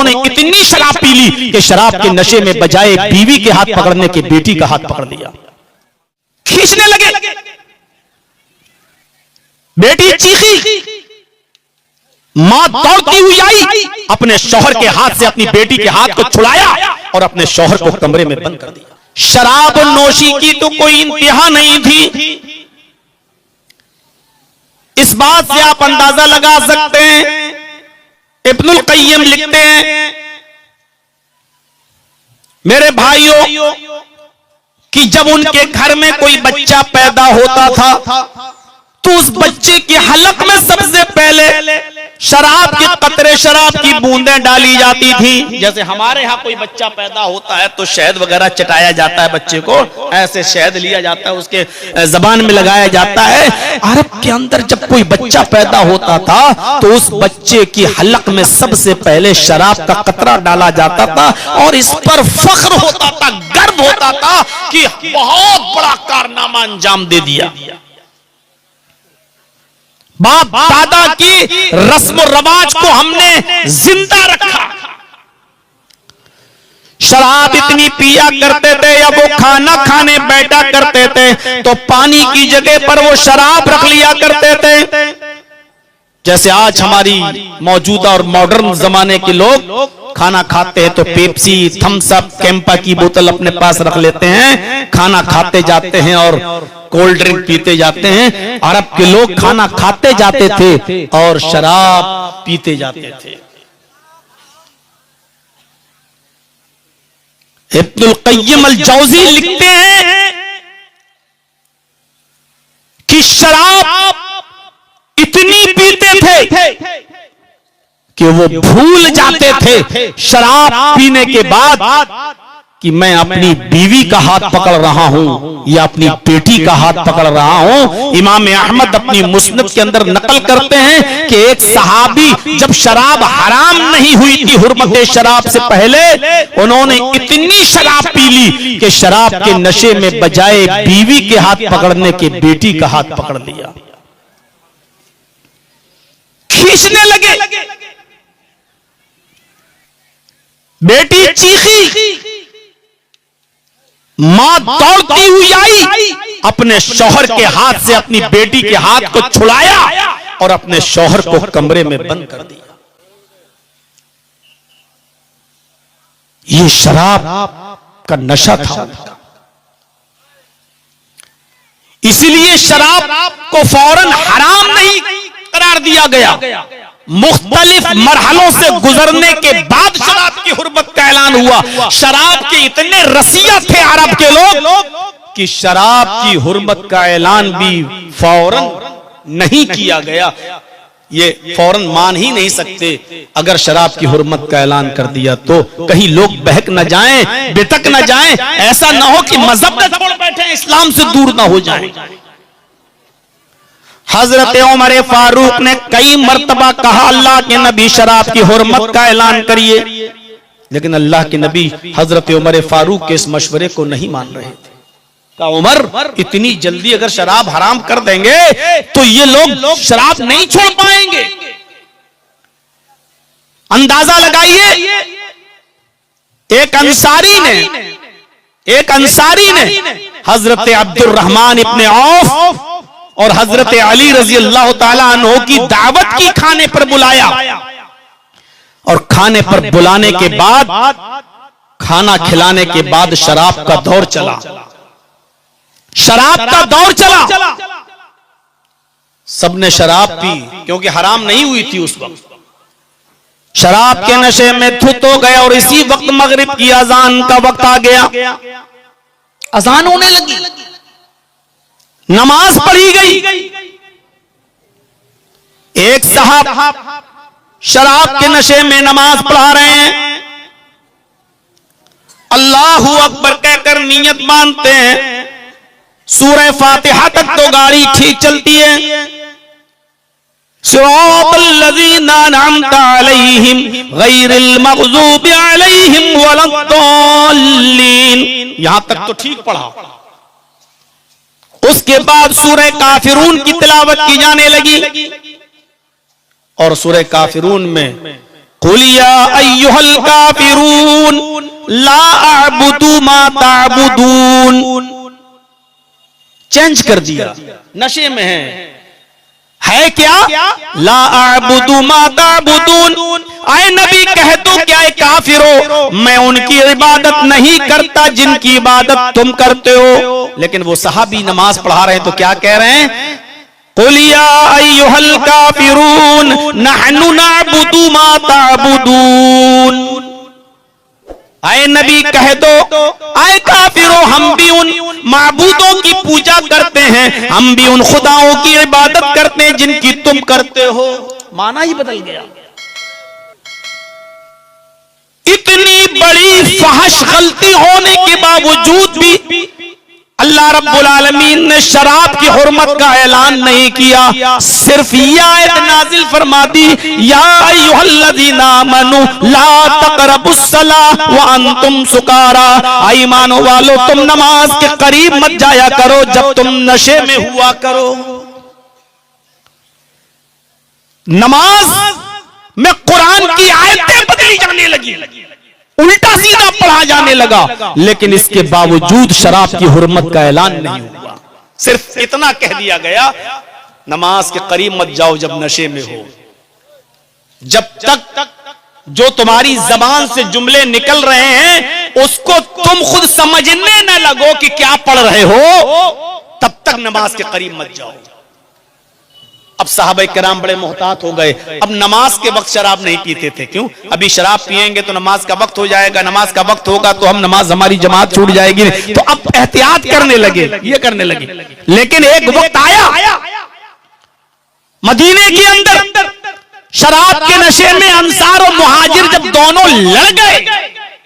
उन्होंने इतनी शराब पी ली कि शराब के नशे में बजाय बीवी के हाथ पकड़ने के बेटी का हाथ पकड़ लिया, खींचने लगे। बेटी चीखी, मां दौड़ती हुई आई, अपने शौहर के हाथ से अपनी बेटी के हाथ को छुड़ाया और अपने शौहर को कमरे में बंद कर दिया। शराब नोशी की तो कोई इंतहा नहीं थी। इस बात से आप अंदाजा लगा सकते हैं, इब्नुल क़य्यिम लिखते हैं मेरे भाइयों कि जब उनके घर में कोई बच्चा पैदा होता था तो उस बच्चे के हलक में सबसे पहले शराब के कतरे, शराब की बूंदें डाली जाती थी। जैसे हमारे यहाँ कोई बच्चा पैदा होता है तो शहद वगैरह चटाया जाता है, बच्चे को ऐसे शहद लिया जाता है, उसके जबान में लगाया जाता है। अरब के अंदर जब कोई बच्चा पैदा होता था तो उस बच्चे की हलक में सबसे पहले शराब का कतरा डाला जाता था और इस पर फख्र होता था, गर्व होता था कि बहुत बड़ा कारनामा अंजाम दे दिया। बाप दादा की रस्म रवाज को हमने जिंदा रखा। शराब इतनी पिया करते थे या वो खाना खाने बैठा करते थे तो पानी की जगह पर वो शराब रख लिया करते थे। जैसे आज हमारी मौजूदा और मॉडर्न जमाने के लोग खाना खाते हैं तो पेप्सी, थम्स अप, कैंपा की बोतल अपने पास रख लेते हैं, खाना खाते जाते हैं और कोल्ड ड्रिंक पीते जाते हैं। अरब के लोग खाना खाते जाते थे और शराब पीते जाते थे। इब्नुल क़य्यिम अल जौज़ी लिखते हैं कि शराब इतनी पीते थे कि वो भूल जाते थे शराब पीने के बाद कि मैं अपनी बीवी का हाथ पकड़ रहा हूं या अपनी बेटी का हाथ पकड़ रहा हूं। इमाम अहमद अपनी मुस्नद के अंदर नकल करते हैं कि एक सहाबी जब शराब हराम नहीं हुई थी हुर्मत शराब से पहले, उन्होंने इतनी शराब पी ली कि शराब के नशे में बजाय बीवी के हाथ पकड़ने के बेटी का हाथ पकड़ लिया, खींचने लगे। बेटी चीखी, मां दौड़ती हुई आई, अपने शौहर के हाथ से अपनी बेटी के हाथ को छुड़ाया और अपने शौहर को कमरे में बंद कर दिया। ये शराब का नशा था। इसलिए शराब को फौरन हराम नहीं करार दिया गया, मुख्तलिफ मरहलों से गुजरने के बाद शराब की हुर्मत का ऐलान हुआ। शराब के इतने रसिया थे अरब के लोग कि शराब की हुर्मत का ऐलान भी फौरन नहीं किया गया। ये फौरन मान ही नहीं सकते। अगर शराब की हुर्मत का ऐलान कर दिया तो कहीं लोग बहक न जाएं, बेतक न जाएं, ऐसा ना हो कि मजहब में छोड़ बैठे, इस्लाम से दूर ना हो जाएं। हजरत उमर फारूक ने कई मर्तबा कहा अल्लाह के नबी शराब की हुर्मत का ऐलान करिए, लेकिन अल्लाह के नबी हजरत उमर फारूक के इस मशवरे को नहीं मान रहे थे। कहा उमर इतनी जल्दी अगर शराब हराम कर देंगे तो ये लोग शराब नहीं छोड़ पाएंगे। अंदाजा लगाइए, एक अंसारी ने हजरत अब्दुर्रहमान इब्ने औफ और हजरत अली रजी अल्लाह ताला अन्हु की दावत की खाने पर बुलाया और खाने पर बुलाने के बाद, खाना खिलाने के बाद शराब का दौर चला। सबने शराब पी क्योंकि हराम नहीं हुई थी उस वक्त। शराब के नशे में धुत हो गए और इसी वक्त मगरिब की अजान का वक्त आ गया। अजान होने लगी, नमाज पढ़ी गई। एक साहब शराब के नशे में नमाज पढ़ा रहे हैं, अल्लाहू अकबर कहकर नियत मानते हैं। सूरह फातिहा तक तो गाड़ी ठीक चलती है। सिरातल लज़ीना अनअमता अलैहिम गैरिल मग़ज़ूबि अलैहिम वलद्दाल्लीन, यहां तक तो ठीक पढ़ा। उसके बाद सूरह काफिरून की तिलावत की जाने लगी और सूरह काफिरून में कुल या अय्युहल काफिरून ला अअबुदु मा ताबुदून। चेंज कर दिया, नशे में है क्या? ला अअबुदु मा ताबुदून। आए नबी कह दो क्या है काफिरो, मैं उनकी इबादत नहीं करता जिनकी इबादत तुम करते हो। लेकिन वो सहाबी नमाज पढ़ा रहे हैं तो क्या कह रहे हैं? कुल या अय्युहल काफिरून नहनु नअबुदु मा ताबुदून। आए नबी कह दो, आए काफिरो हम भी उन माबूदों की पूजा करते हैं, हम भी उन खुदाओं की इबादत करते हैं जिनकी तुम करते हो। माना ही बदल गया। इतनी बड़ी फहश गलती होने के बावजूद भी अल्लाह रब्बुल आलमीन ने शराब की हुर्मत का ऐलान नहीं किया, सिर्फ ये आयत नाजिल फरमा दी, या अय्युहल्लज़ीना आमनू ला तक़रबुस्सलाह व अंतुम सुकारा। ईमान वालो तुम नमाज के करीब मत जाया करो जब तुम नशे में हुआ करो। नमाज में कुरान की आयतें बदली जाने लगी, उल्टा सीधा पढ़ा जाने लगा, लेकिन इसके बावजूद शराब की हुर्मत का ऐलान नहीं हुआ। सिर्फ इतना कह दिया गया, नमाज के करीब मत जाओ जब नशे में हो। जब तक जो तुम्हारी जबान से जुमले निकल रहे हैं उसको तुम खुद समझने न लगो कि क्या पढ़ रहे हो, तब तक नमाज के करीब मत जाओ। अब साहबे किराम बड़े मोहतात हो गए। अब नमाज के वक्त शराब नहीं पीते थे, क्यों? अभी शराब पिएंगे तो नमाज का वक्त हो जाएगा, नमाज का वक्त होगा तो हम नमाज, हमारी जमात छूट जाएगी, तो अब एहतियात करने लगे, ये करने लगे। लेकिन एक वक्त आया मदीने के अंदर शराब के नशे में अंसार और मुहाजिर जब दोनों लड़ गए,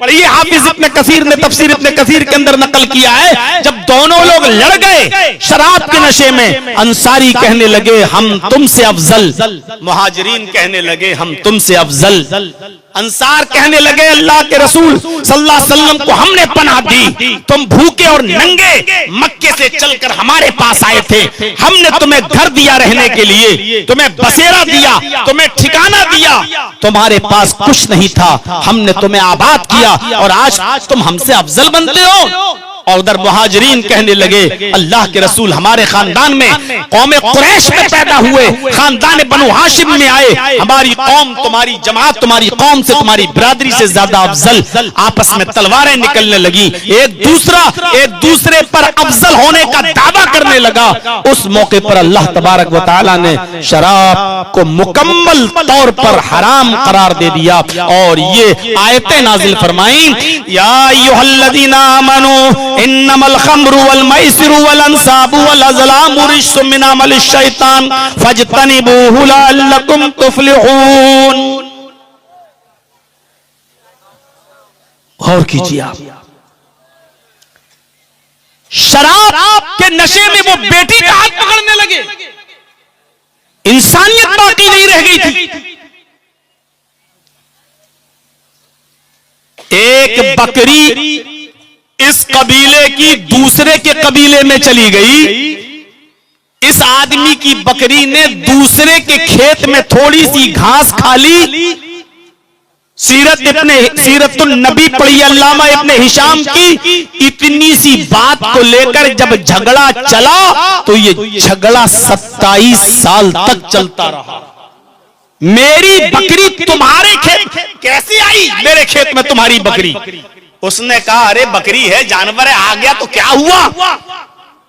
पढ़िए हाफिज इब्न कसीर ने तफसीर इब्न कसीर के अंदर नकल किया है, जब दोनों लोग लड़ गए शराब के नशे में, अंसारी कहने लगे हम तुमसे अफजल, मुहाजिरीन कहने लगे हम तुमसे अफजल। अंसार कहने लगे अल्लाह के रसूल सल्लल्लाहु अलैहि वसल्लम को हमने पनाह दी, तुम भूखे और नंगे मक्के से चलकर हमारे पास आए थे, हमने तुम्हें घर दिया रहने के लिए, तुम्हें बसेरा दिया, तुम्हें ठिकाना दिया, तुम्हारे पास कुछ नहीं था, हमने तुम्हें आबाद किया और आज तुम हमसे अफजल बनते हो। और उधर मुहाजिरीन कहने लगे अल्लाह के रसूल हमारे खानदान में कौमे कुरैश में पैदा हुए, खानदान बनु हाशिम में आए, हमारी कौम तुम्हारी जमात तुम्हारी कौम से तुम्हारी बिरादरी से ज्यादा अफजल। आपस में तलवारें निकलने लगी, एक दूसरे पर अफजल होने का दावा करने लगा। उस मौके पर अल्लाह तबारक व तआला ने शराब को मुकम्मल तौर पर हराम करार दे दिया और ये आयतें नाजिल फरमाई, या अय्युहल्लज़ीना आमनू इन्नमल खम्रु वल मैसिरु वल अंसाबु वल अज़लामु रिज्सुम मिन अमलिश शैतान फज्तनिबूहु लअल्लकुम तुफ्लिहून। गौर कीजिए आप, शराब के नशे में वो बेटी का हाथ पकड़ने लगे, इंसानियत बाकी नहीं रह गई थी। एक बकरी इस कबीले की दूसरे के कबीले में चली गई, इस आदमी की बकरी ने दूसरे के खेत में थोड़ी सी घास खा ली। सीरतुन नबी पढ़ी अल्लामा इब्ने हिशाम की, इतनी सी बात को लेकर जब झगड़ा चला तो ये झगड़ा 27 साल तक चलता रहा। मेरी बकरी तुम्हारे खेत कैसे आई, मेरे खेत में तुम्हारी बकरी? उसने कहा अरे बकरी है, जानवर है, आ गया तो क्या हुआ?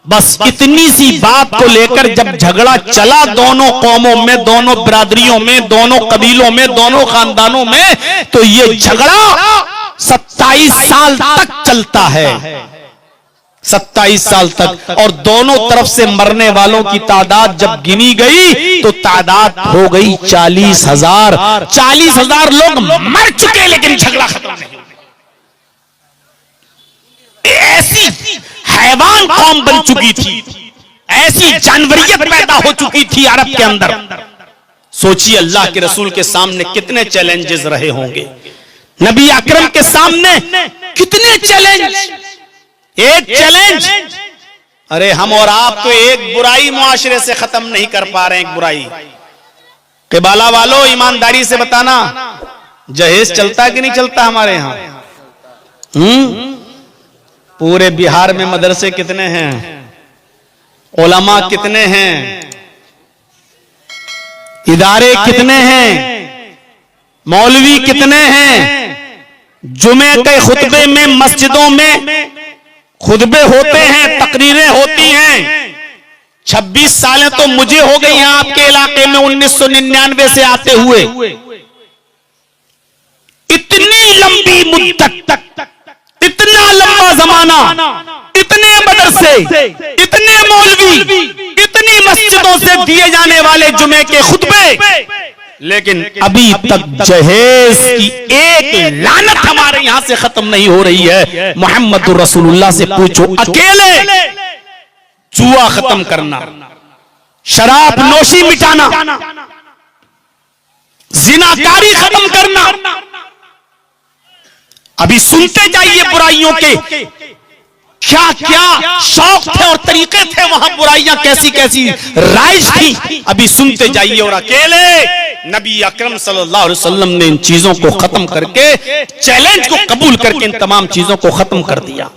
बस इतनी सी बात को लेकर जब झगड़ा चला दोनों कौमों में, दोनों बिरादरियों में, दोनों कबीलों में, दोनों खानदानों में, तो ये झगड़ा 27 साल तक चलता है, 27 साल तक। और दोनों तरफ से मरने वालों की तादाद जब गिनी गई तो तादाद हो गई 40,000। 40,000 लोग मर चुके लेकिन झगड़ा खत्म नहीं। ऐसी हैवान कौम बन चुकी थी, ऐसी जानवरियत पैदा हो चुकी थी अरब के अंदर। सोचिए अल्लाह के रसूल के सामने कितने चैलेंजेस रहे होंगे, नबी अकरम के सामने कितने चैलेंज। एक चैलेंज, अरे हम और आप तो एक बुराई मुआशरे से खत्म नहीं कर पा रहे हैं, एक बुराई। क़िबाला वालों ईमानदारी से बताना, जहेज चलता कि नहीं चलता हमारे यहाँ? पूरे बिहार में मदरसे कितने हैं, उलमा कितने हैं, इदारे कितने हैं, मौलवी कितने हैं? जुमे के खुतबे में मस्जिदों में खुतबे होते हैं, तकरीरें होती हैं। 26 सालें तो मुझे हो गई हैं आपके इलाके में 1999 से आते हुए। इतनी लंबी मुद्दत, इतना लंबा जमाना, इतने मदरसे, इतने मौलवी, इतनी मस्जिदों से दिए जाने वाले जुमे के खुतबे, लेकिन अभी तक जहेज की एक लानत हमारे यहां से खत्म नहीं हो रही है। मोहम्मद रसूलुल्लाह से पूछो, अकेले जुआ खत्म करना, शराब नोशी मिटाना, जिनाकारी खत्म करना, अभी सुनते जाइए बुराइयों के क्या क्या शौक थे और तरीके थे, वहां बुराइयां कैसी कैसी राइज थी, अभी सुनते जाइए। और अकेले नबी अकरम सल्लल्लाहु अलैहि वसल्लम ने इन चीजों को खत्म करके, चैलेंज को कबूल करके इन तमाम चीजों को खत्म कर दिया।